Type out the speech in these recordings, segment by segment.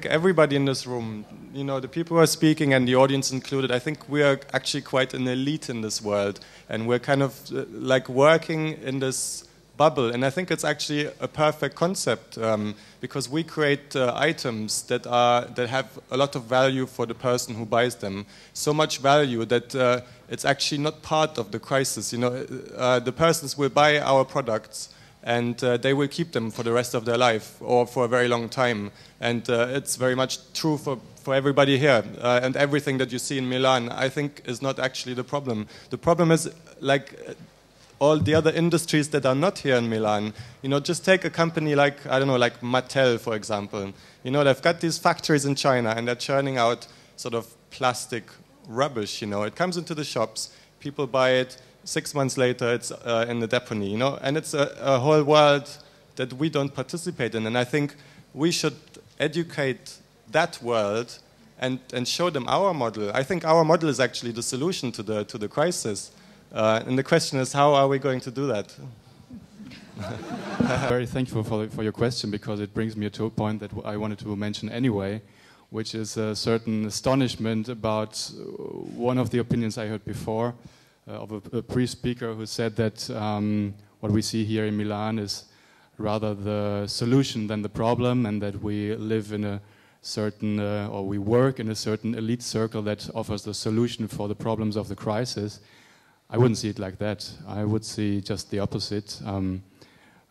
Everybody in this room, you know, the people who are speaking and the audience included, I think we are actually quite an elite in this world, and we're kind of like working in this bubble, and I think it's actually a perfect concept because we create items that have a lot of value for the person who buys them, so much value that it's actually not part of the crisis. You know, the persons will buy our products, and they will keep them for the rest of their life or for a very long time. And it's very much true for everybody here. And everything that you see in Milan, I think, is not actually the problem. The problem is, like, all the other industries that are not here in Milan. You know, just take a company like, I don't know, like Mattel, for example. You know, they've got these factories in China, and they're churning out sort of plastic rubbish, you know. It comes into the shops, people buy it, 6 months later it's in the depot, you know, and it's a whole world that we don't participate in. And I think we should educate that world and show them our model. I think our model is actually the solution to the crisis. And the question is, how are we going to do that? Very thankful for your question, because it brings me to a point that I wanted to mention anyway, which is a certain astonishment about one of the opinions I heard before of a pre-speaker who said that what we see here in Milan is rather the solution than the problem, and that we live in a certain, or we work in a certain elite circle that offers the solution for the problems of the crisis. I wouldn't see it like that. I would see just the opposite.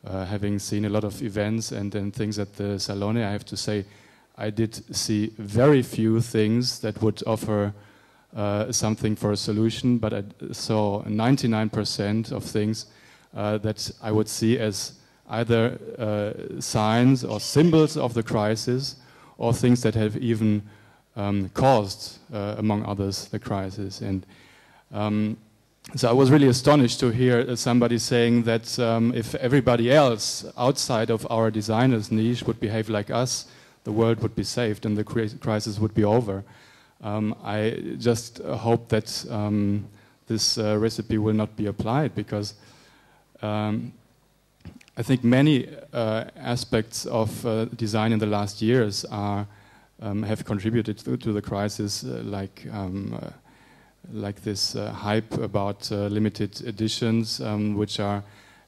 Having seen a lot of events and things at the Salone, I have to say I did see very few things that would offer something for a solution, but I saw 99% of things that I would see as either signs or symbols of the crisis, or things that have even caused, among others, the crisis. And so I was really astonished to hear somebody saying that if everybody else outside of our designers' niche would behave like us, the world would be saved and the crisis would be over. I just hope that this recipe will not be applied, because I think many aspects of design in the last years have contributed to the crisis, like this hype about limited editions, which are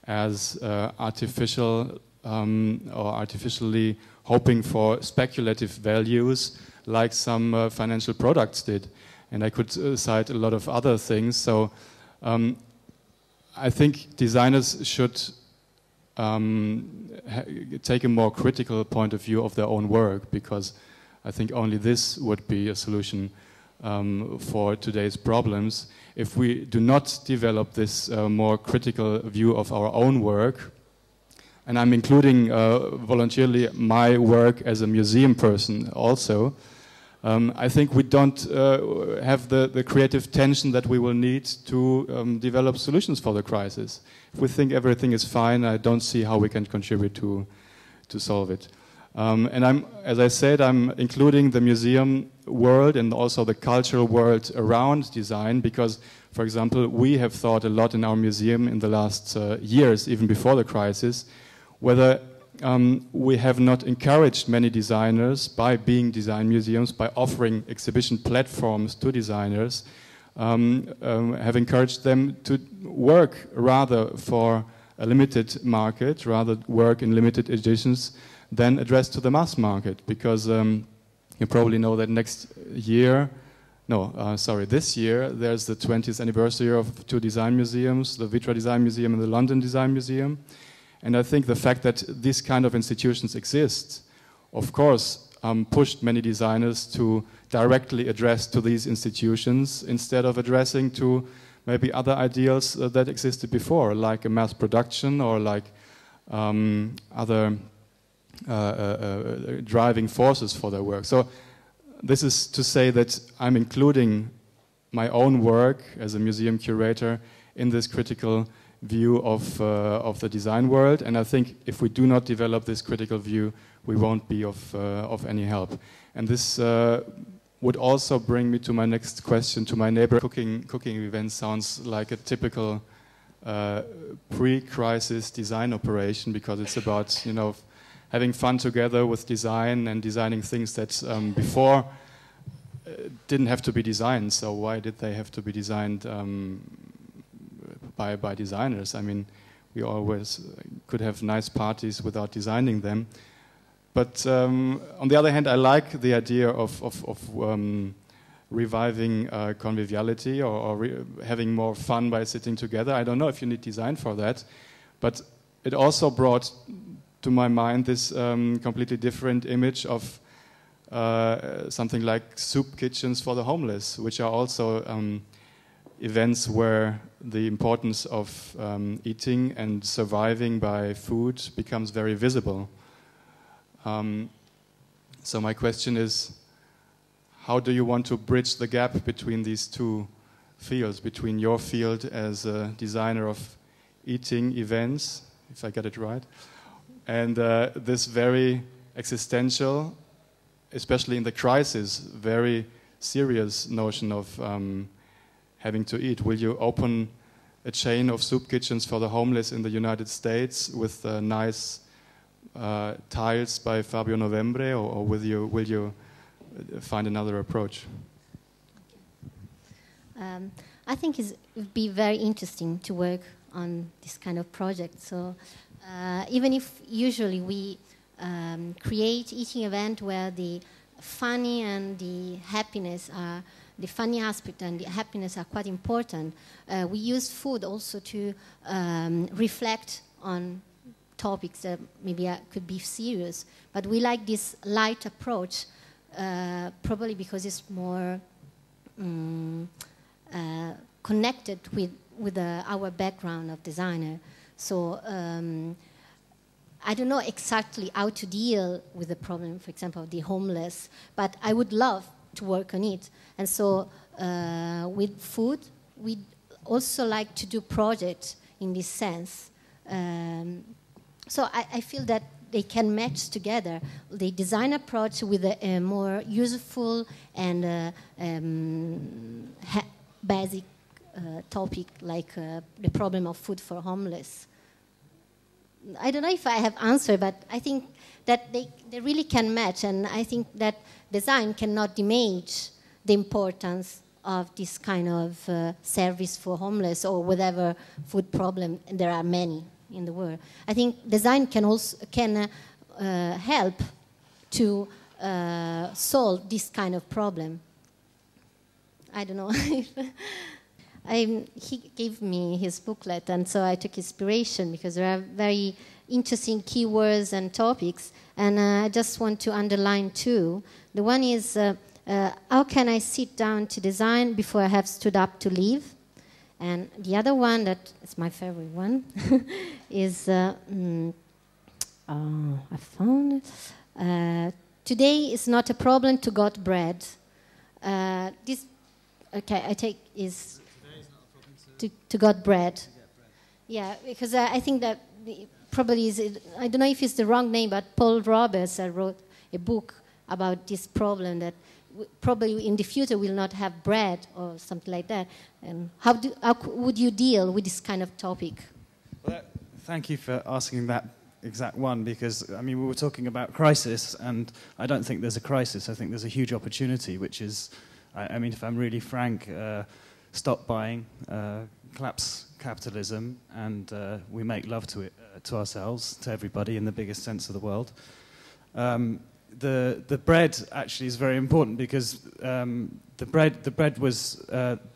as artificial or artificially hoping for speculative values, like some financial products did. And I could cite a lot of other things. So I think designers should take a more critical point of view of their own work, because I think only this would be a solution for today's problems. If we do not develop this more critical view of our own work, and I'm including voluntarily my work as a museum person also, I think we don't have the creative tension that we will need to develop solutions for the crisis. If we think everything is fine, I don't see how we can contribute to solve it. And as I said, I'm including the museum world and also the cultural world around design, because, for example, we have thought a lot in our museum in the last years, even before the crisis, whether we have not encouraged many designers by being design museums, by offering exhibition platforms to designers, have encouraged them to work rather for a limited market, rather work in limited editions than addressed to the mass market. Because you probably know that this year, there's the 20th anniversary of two design museums, the Vitra Design Museum and the London Design Museum. And I think the fact that these kind of institutions exist, of course, pushed many designers to directly address to these institutions instead of addressing to maybe other ideals that existed before, like a mass production or like other driving forces for their work. So this is to say that I'm including my own work as a museum curator in this critical view of the design world, and I think if we do not develop this critical view, we won't be of any help. And this would also bring me to my next question. To my neighbor, cooking event sounds like a typical pre-crisis design operation, because it's about, you know, having fun together with design and designing things that before didn't have to be designed. So why did they have to be designed by designers? I mean, we always could have nice parties without designing them. But on the other hand, I like the idea of reviving conviviality or having more fun by sitting together. I don't know if you need design for that, but it also brought to my mind this completely different image of something like soup kitchens for the homeless, which are also events where the importance of eating and surviving by food becomes very visible. So my question is, how do you want to bridge the gap between these two fields, between your field as a designer of eating events, if I get it right, and this very existential, especially in the crisis, very serious notion of having to eat? Will you open a chain of soup kitchens for the homeless in the United States with nice tiles by Fabio Novembre, or will you find another approach? I think it would be very interesting to work on this kind of project. So even if usually we create eating event where the funny and the happiness are, the funny aspect and the happiness are quite important, we use food also to reflect on topics that maybe could be serious, but we like this light approach, probably because it's more connected with our background of designer. So I don't know exactly how to deal with the problem, for example, of the homeless, but I would love to work on it. And so with food, we also like to do projects in this sense. So I feel that they can match together the design approach with a more useful and basic topic like the problem of food for homeless. I don't know if I have answered, but I think that they really can match, and I think that design cannot diminish the importance of this kind of service for homeless or whatever food problem, and there are many in the world. I think design can also help to solve this kind of problem. I don't know. He gave me his booklet, and so I took inspiration because there are very interesting keywords and topics, and I just want to underline two. The one is, how can I sit down to design before I have stood up to leave? And the other one, that is my favorite one, is, I found it. Today is not a problem to got bread. This, okay, I take is to got bread. Yeah, because I think that probably is, I don't know if it's the wrong name, but Paul Roberts wrote a book about this problem that probably in the future we'll not have bread or something like that. And how would you deal with this kind of topic? Well, thank you for asking that exact one, because I mean we were talking about crisis, and I don't think there's a crisis. I think there's a huge opportunity, which is, I mean, if I'm really frank, stop buying, collapse capitalism, and we make love to it, to ourselves, to everybody in the biggest sense of the world. The bread actually is very important, because the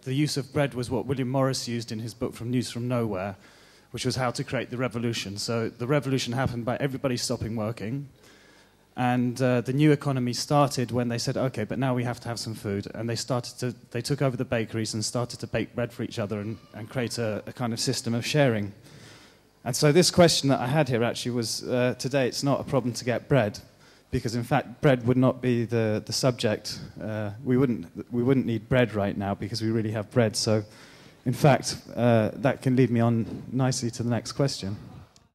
use of bread was what William Morris used in his book News from Nowhere, which was how to create the revolution. So the revolution happened by everybody stopping working, and the new economy started when they said, okay, but now we have to have some food, and they took over the bakeries and started to bake bread for each other and create a kind of system of sharing. And so this question that I had here actually was, today it's not a problem to get bread, because in fact bread would not be the subject. We wouldn't need bread right now because we really have bread. So in fact that can lead me on nicely to the next question.